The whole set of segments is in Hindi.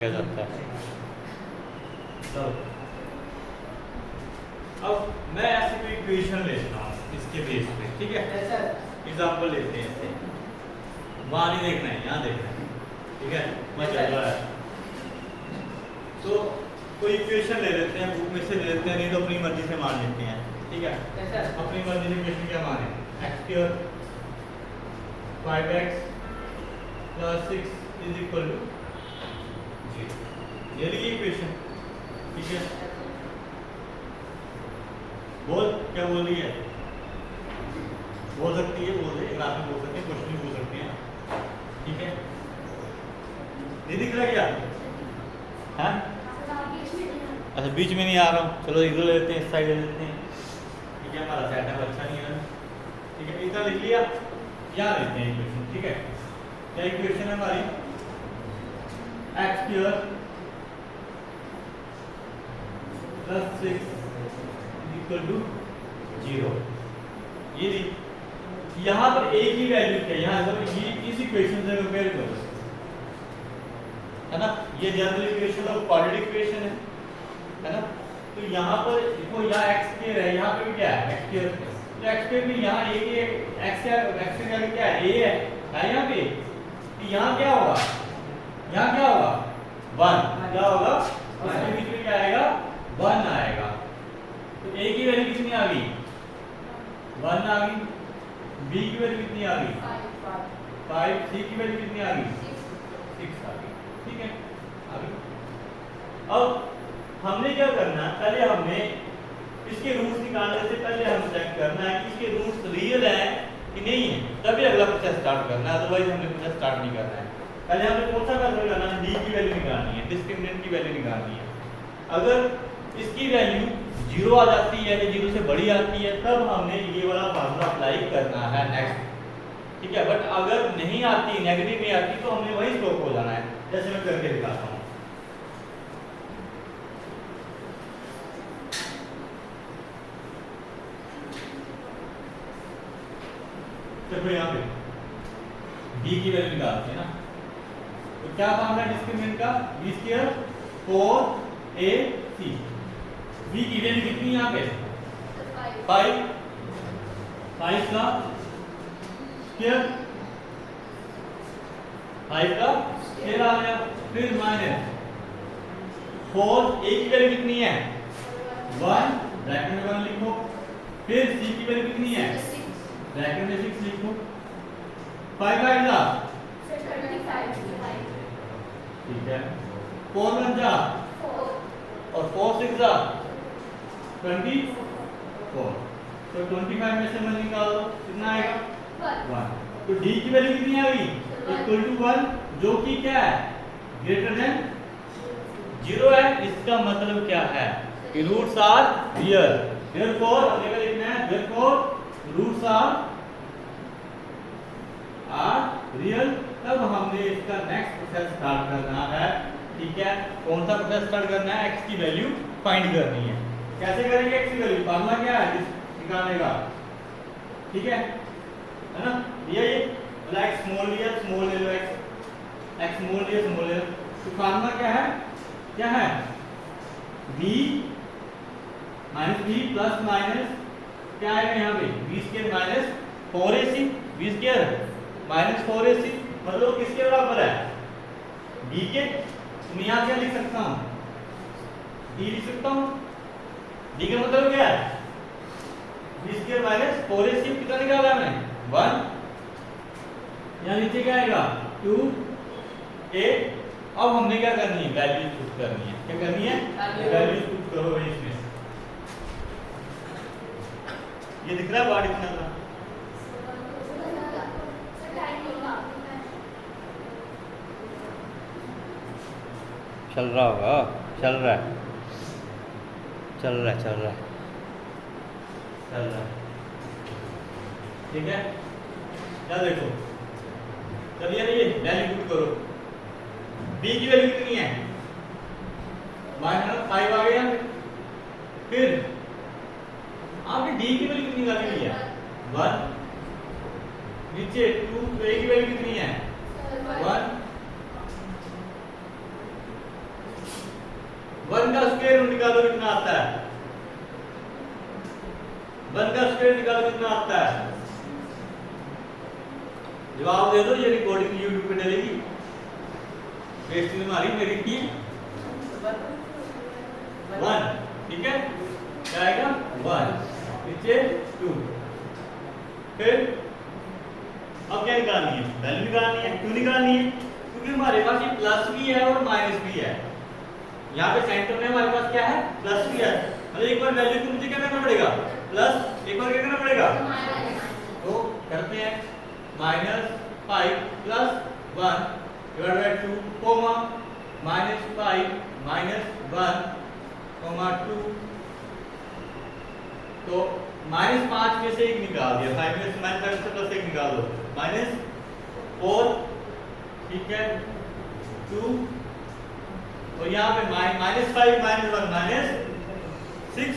किया जाता है। तो अब मैं ऐसे कोई इक्वेशन लेता हूँ इसके बेस पे, ठीक है। एग्जाम्पल लेते हैं ऐसे, वहाँ नहीं देखना है, यहाँ देखना है, ठीक है। मैं चल रहा है तो कोई इक्वेशन ले लेते हैं, बुक में से ले लेते हैं, नहीं तो अपनी मर्जी से मान लेते हैं, ठीक है। अपनी मर्जी से इक्वेशन क्या माने, एक्स स्क्वायर 5x + 6 = 0, ये लिखिए इक्वेशन, ठीक है। बोल क्या बोल रही है, बोल सकती है, बोल दे, एक रात में बोल सकते हैं, क्वेश्चन भी बोल सकते हैं, ठीक है। नहीं दिख रहा क्या, हाँ अच्छा बीच में नहीं आ रहा हूँ, चलो इधर ले लेते हैं, इस साइड ले लेते हैं, ठीक है। हमारा सेटअप अच्छा नहीं है, ठीक है। इतना लिख लिया, यहाँ लेते हैं इक्वेशन, ठीक है। क्या इक्वेशन है हमारी, x² + 6 = 0। ये यहाँ पर a की वैल्यू क्या है, यहाँ पर ये इस इक्वेशन से कंपेयर करो, है ना। ये जनरल इक्वेशन और क्वाड्रेटिक इक्वेशन है ना। तो यहाँ पर देखो, यहाँ x² है, यहाँ पे भी क्या है x², तो x² भी यहाँ a के x की वैल्यू क्या है, a है यहाँ पे, तो यहाँ क्या होगा, यहाँ क्या होगा 1, क्या होगा इसके बीच में क्या आएगा 1 आएगा। तो a की वैल्यू कितनी आ गई 1 आ गई, b की वैल्यू कितनी आ गई 5, c की वैल्यू कितनी आ गई 6 आ गई, ठीक है। अब हमने क्या करना है, पहले हमने इसके रूट्स निकालने से पहले हम चेक करना है कि इसके रूट्स रियल है कि नहीं है, तभी अगला प्रोसेस स्टार्ट करना है, अदरवाइज हमने प्रोसेस स्टार्ट नहीं करना है। पहले हमने कौन सा मेथड करना है, d की वैल्यू निकालनी है, डिस्क्रिमिनेंट की वैल्यू निकालनी है। अगर इसकी वैल्यू 0 आ जाती है या 0 से बड़ी आती है, तब हमने ये वाला फार्मूला अप्लाई करना है नेक्स्ट, ठीक है। बट अगर नहीं आती, नेगेटिव में आती, तो हमने वही स्टॉप हो जाना है, जैसे मैं करके दिखाता हूँ। देखो यहाँ पे b की वैल्यू निकालते हैं ना, तो क्या फार्मूला डिस्क्रिमिनेंट का, b² 4ac, b की वैल्यू कितनी यहाँ पे 5, 5 का स्क्वायर, 5 का स्क्वायर आ गया, फिर माइनस 4, a की वैल्यू कितनी है 1, ब्रैकेट में 1 लिखो, फिर c की वैल्यू कितनी है ब्रैकेट में 6 लिखो, 5 का इधर 25, ठीक है, 4 1 जा 4, और 4 6 जा 24, तो 25 में से 1 निकाल दो, कितना आएगा 1। तो d की वैल्यू कितनी आ गई =1, जो कि क्या है ग्रेटर देन 0 है। इसका मतलब क्या है कि रूट्स आर रियल, देयरफॉर अगर लिखना है देयरफॉर रूट्स आर रियल, तब हमने इसका नेक्स्ट प्रोसेस स्टार्ट करना है, ठीक है। कौन सा प्रोसेस स्टार्ट करना है, x की वैल्यू फाइंड करनी है। कैसे करेंगे x की वैल्यू, फार्मूला क्या है निकालने का, ठीक है ना। ये मतलब x स्मॉल लिया, स्मॉल ले लो, x स्मॉल लिया, स्मॉल ले लो, तो फार्मूला क्या है b प्लस माइनस क्या आएगा यहाँ पे b² - 4ac, b² - 4ac, मतलब किसके बराबर है b के। मैं यहाँ क्या लिख सकता हूँ d लिख सकता हूँ, d का मतलब क्या है b² - 4ac, कितना निकाला मैंने 1, यहाँ नीचे क्या आएगा 2a। अब हमने क्या करनी है, वैल्यू पुट करनी है, क्या करनी है वैल्यू पुट करो भाई इसमें। ये दिख रहा है बाहर इतना का, चल रहा होगा, चल रहा है, ठीक है। क्या देखो, चलिए ये वैल्यू पुट करो, b की वैल्यू कितनी है -5 आ गया, फिर आपने d की वैल्यू कितनी निकाली है 1, नीचे 2, a की वैल्यू कितनी है 1, 1 का स्क्वायर रूट निकालो कितना आता है, 1 का स्क्वायर निकालो कितना आता है, जवाब दे दो, ये रिकॉर्डिंग यूट्यूब पे डलेगी, बेइज्जती तुम्हारी मेरी की 1, ठीक है, क्या आएगा 1, नीचे 2, फिर अब क्या निकालनी है, वैल्यू निकालनी है, क्यों निकालनी है, क्योंकि हमारे पास ये प्लस भी है और माइनस भी है, यहाँ पे सेंटर में हमारे पास क्या है, प्लस भी है, मतलब एक बार वैल्यू को मुझे क्या करना पड़ेगा, प्लस, एक बार क्या करना पड़ेगा, तो करते हैं -5 + 1 / 2 कोमा -5 - 1 2, तो -5 में से 1 निकाल दिया, 5 में से -5 से +1 निकाल दो, -4, ठीक है 2, और यहाँ पे -5 - 1 -6,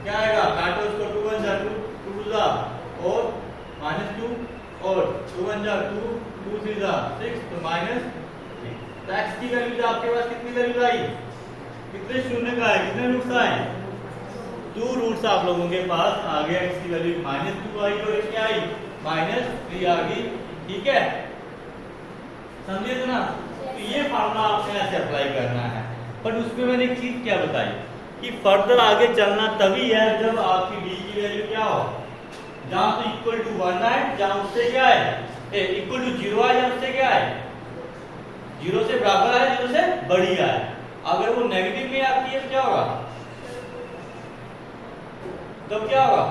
क्या आएगा, काटो इसको, 2 1 जा 2 2 जा और -2 और 2 1 जा 2 2 3 जा 6, तो -3, तो x की वैल्यू आपके पास कितनी वैल्यू आई, कितने शून्य का है, कितने रूट्स आए, 2 रूट्स आप लोगों के पास आ गया, x की वैल्यू -2 आई और क्या आई, -3 आ गई, ठीक है, समझे तो ना, तो ये फार्मूला आपने ऐसे अप्लाई करना है, बट उसमें मैंने एक चीज क्या बताई कि फर्दर आगे चलना तभी है जब आपकी d की वैल्यू क्या हो, जहां तो इक्वल टू 1 आए, जहां उससे क्या है, इक्वल टू 0 आए, जहां उससे क्या है, 0 से बराबर आए, 0 से बड़ी आए, अगर वो नेगेटिव में आती है तो क्या होगा, तब क्या होगा,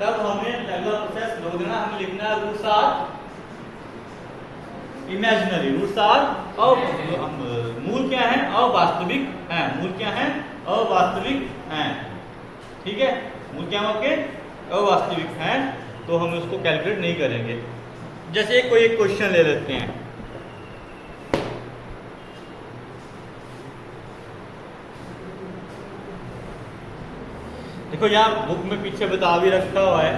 तब हमें अगला प्रोसेस लोग देना, हमें लिखना है roots are imaginary, roots are मूल क्या है, अवास्तविक हैं, मूल क्या है, अवास्तविक हैं, ठीक है, मूल क्या होंगे, अवास्तविक हैं, तो हम उसको कैलकुलेट नहीं करेंगे। जैसे कोई एक क्वेश्चन ले लेते हैं, देखो यहाँ बुक में पीछे बता भी रखा हुआ है,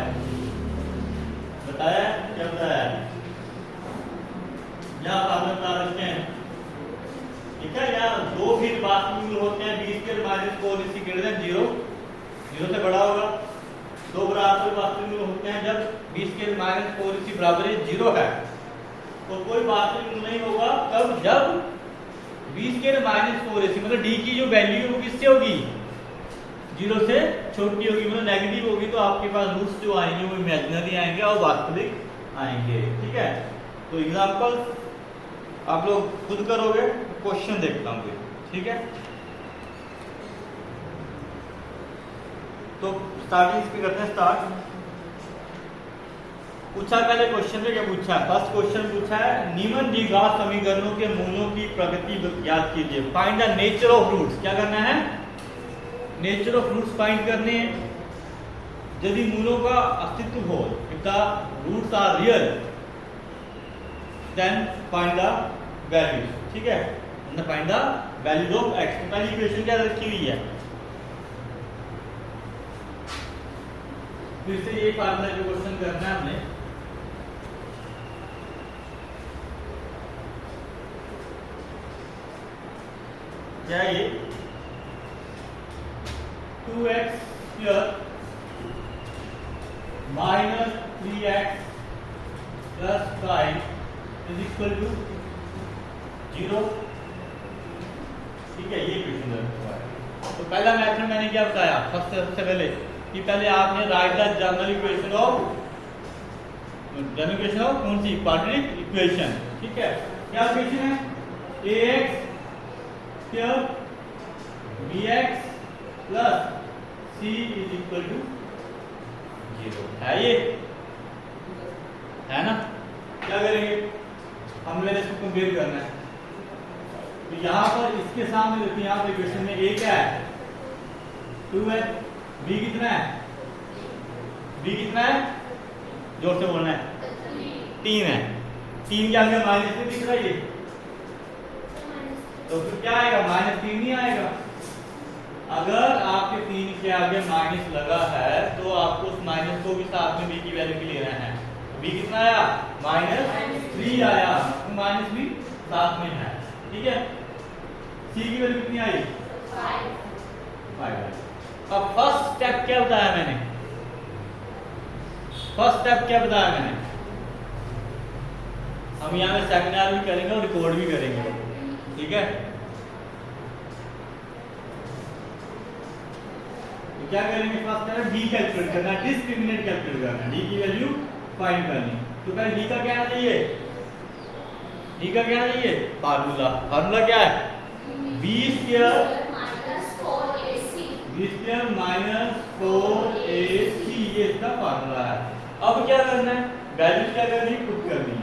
बताया क्या बताया है, यहाँ आप बता रखते हैं, ठीक है, यहाँ 2 भी वास्तविक मूल होते हैं, b² - 4 > 0, 0 से बड़ा होगा, 2 बराबर वास्तविक मूल होते हैं जब b² - 4 बराबर 0 है, तो कोई वास्तविक मूल नहीं होगा तब जब b² - 4 मतलब d की जो वैल्यू है वो किससे होगी, 0 से छोटी होगी, मतलब नेगेटिव होगी, तो आपके पास रूट्स जो आएंगे वो इमेजिनरी आएंगे और वास्तविक आएंगे, ठीक है, तो एग्जांपल आप लोग खुद करोगे, क्वेश्चन देखता हूँ, ठीक है, तो स्टार्टिंग इसकी करते हैं स्टार्ट। पूछा पहले क्वेश्चन में क्या पूछा है, फर्स्ट क्वेश्चन पूछा है निम्न द्विघात समीकरणों के मूलों की प्रकृति ज्ञात कीजिए, find the nature of roots, क्या करना है, नेचर ऑफ रूट्स फाइंड करने हैं, यदि मूलों का अस्तित्व हो, if the roots are real then find the values, ठीक है, find the values of x, पहली इक्वेशन क्या रखी हुई है, फिर से ये फार्मूला जो क्वेश्चन करना है हमने, क्या ये 2x² - 3x + 5 = 0, ठीक है, ये क्वेश्चन हुआ है, तो पहला मेथड मैंने क्या बताया, सबसे पहले कि पहले आपने right the general equation of कौन सी, क्वाड्रेटिक इक्वेशन, ठीक है, क्या इक्वेशन है, ax² bx + c = 0 है, ये है ना, क्या करेंगे, हमने इसको कंपेयर करना है, तो यहाँ पर इसके सामने देखिए, यहाँ पर इक्वेशन में a क्या है, 2 है, b कितना है, जोर से बोलना है, 3 है, 3 के आगे माइनस में दिख रहा है ये, तो फिर क्या आएगा, -3 नहीं आएगा, अगर आपके 3 के आगे माइनस लगा है तो आपको उस माइनस को भी साथ में b की वैल्यू के लिए लेना है, बी कितना आया -3 आया, तो -3 साथ में है, ठीक है। सी की वैल्यू कितनी आई 5। अब फर्स्ट स्टेप क्या बताया मैंने, फर्स्ट स्टेप क्या बताया मैंने, हम यहाँ पे सेमिनार भी करेंगे और रिकॉर्ड भी करेंगे, ठीक है। तो क्या करेंगे, फर्स्ट करना डी कैलकुलेट करना, डिस्क्रिमिनेंट कैलकुलेट करना, डी की वैल्यू फाइंड करनी। तो पहले डी का क्या आना चाहिए, डी का क्या आना चाहिए, फार्मूला, फार्मूला क्या है, बी स्क्वायर -4ac, ये इसका फार्मूला है। अब क्या करना है, वैल्यू क्या करनी है, पुट करनी है।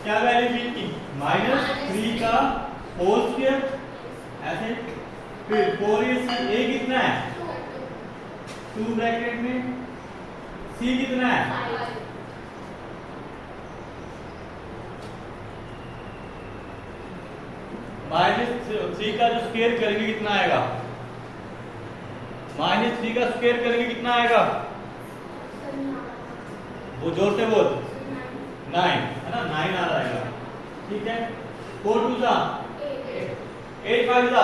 क्या वैल्यू दी थी, -3 का होल स्क्वायर ऐसे, फिर 4ac, a कितना है 2 ब्रैकेट में, c कितना है -3 का जो स्क्वायर करेंगे कितना आएगा, -3 का स्क्वायर करेंगे कितना आएगा, वो जोर से बोल, 9 है ना, 9 आ जाएगा, ठीक है। 4 2 जा 8 5 जा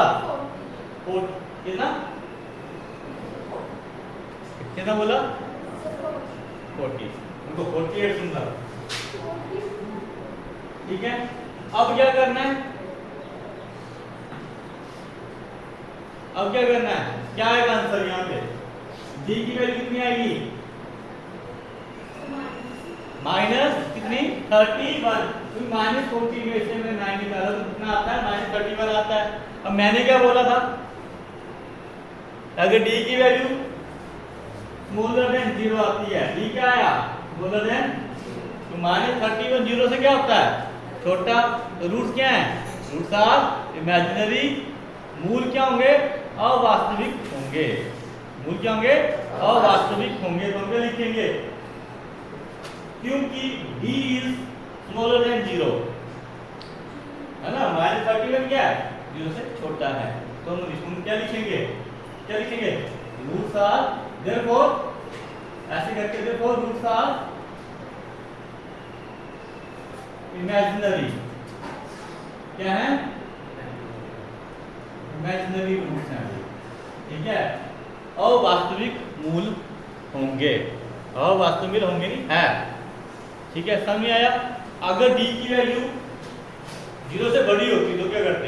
4, कितना कितना बोला 40, उनको 48 सुनना, ठीक है। अब क्या करना है, अब क्या करना है, क्या आएगा आंसर यहाँ पे, डी की वैल्यू कितनी आएगी, कितनी 31, तो -40 में से मैंने 9 निकाला तो कितना आता है, -31 आता है। अब मैंने क्या बोला था, अगर डी की वैल्यू स्मॉलर देन 0 आती है, डी क्या आया स्मॉलर देन, तो -31 0 से क्या होता है छोटा, तो रूट्स क्या है, रूट्स आर इमेजिनरी, मूल क्या होंगे, अवास्तविक होंगे, मूल क्या होंगे, अवास्तविक होंगे, तो हम क्या लिखेंगे, क्योंकि d इज स्मॉलर देन 0 है ना, -31 क्या है 0 से छोटा है, तो हम इसमें क्या लिखेंगे, क्या लिखेंगे, रूट्स आर, देयरफॉर ऐसे करके, देयरफॉर रूट्स आर इमेजिनरी, क्या है, इमेजिनरी रूट्स हैं, ठीक है, अवास्तविक मूल होंगे, अवास्तविक होंगे नहीं है, ठीक है, समझ में आया। अगर d की वैल्यू 0 से बड़ी होती तो क्या करते,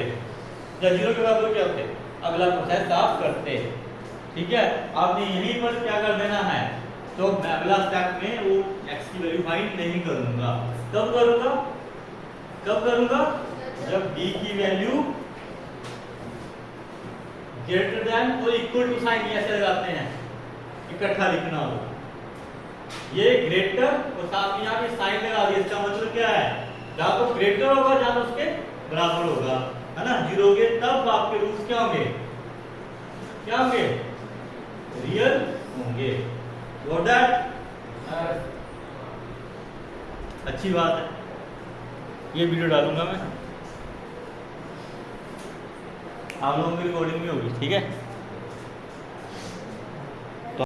या 0 के बराबर क्या होते, अगला प्रोसेस साफ करते, ठीक है। आपने यहीं पर क्या कर देना है, तो मैं अगला स्टेप में वो x की वैल्यू फाइंड नहीं करूंगा, कब करूंगा, कब करूंगा, जब d की वैल्यू ग्रेटर देन और इक्वल टू साइन ऐसे लगाते हैं, इकट्ठा लिखना हो, ये ग्रेटर और साथ में यहाँ पे साइन लगा दिया, इसका मतलब क्या है, जहां तो ग्रेटर होगा जहां तो उसके बराबर होगा, है ना, 0 के, तब आपके रूट्स क्या होंगे, क्या होंगे, रियल होंगे, गॉट दैट, अच्छी बात है, ये वीडियो डालूंगा मैं, आप लोगों की रिकॉर्डिंग भी होगी, ठीक है।